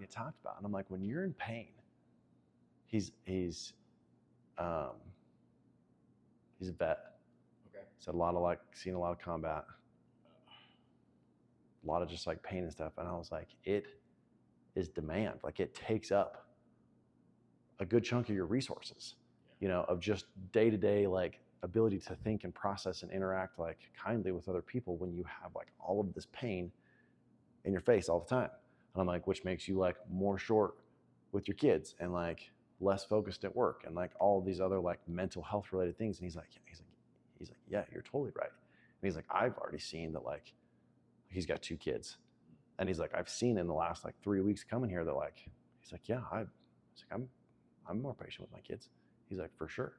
get talked about. And I'm like, when you're in pain, he's a vet. Okay. He's had seen a lot of combat, a lot of just like pain and stuff. And I was like, it is demand. Like it takes up a good chunk of your resources, of just day-to-day like ability to think and process and interact like kindly with other people when you have like all of this pain in your face all the time. And I'm like, which makes you like more short with your kids and like less focused at work and like all of these other like mental health related things. And he's like, yeah, you're totally right. And he's like, I've already seen that like he's got 2 kids. And he's like, I've seen in the last like 3 weeks coming here that like, he's like, yeah, I'm more patient with my kids. He's like, for sure.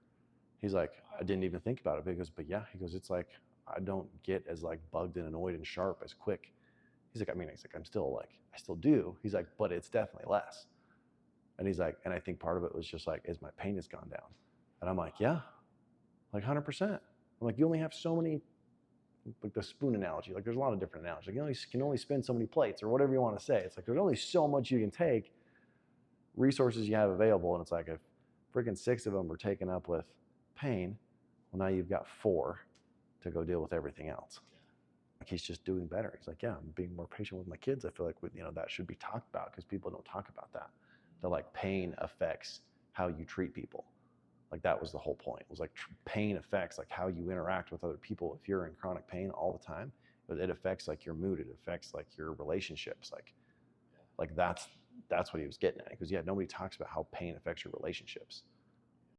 He's like, I didn't even think about it. But he goes, but yeah, he goes, it's like, I don't get as like bugged and annoyed and sharp as quick. He's like, I'm still like, I still do. He's like, but it's definitely less. And he's like, and I think part of it was just like, is my pain has gone down. And I'm like, yeah, like 100%. I'm like, you only have so many, like the spoon analogy, like there's a lot of different analogies. Like you can only spin so many plates or whatever you want to say. It's like, there's only so much you can take, resources you have available. And it's like, if freaking 6 of them are taken up with pain, well, now you've got 4 to go deal with everything else. Like he's just doing better. He's like, yeah, I'm being more patient with my kids. I feel like that should be talked about because people don't talk about that. That like pain affects how you treat people. Like that was the whole point. It was like pain affects like how you interact with other people. If you're in chronic pain all the time, it affects like your mood. It affects like your relationships. Like that's what he was getting at. Because yeah, nobody talks about how pain affects your relationships.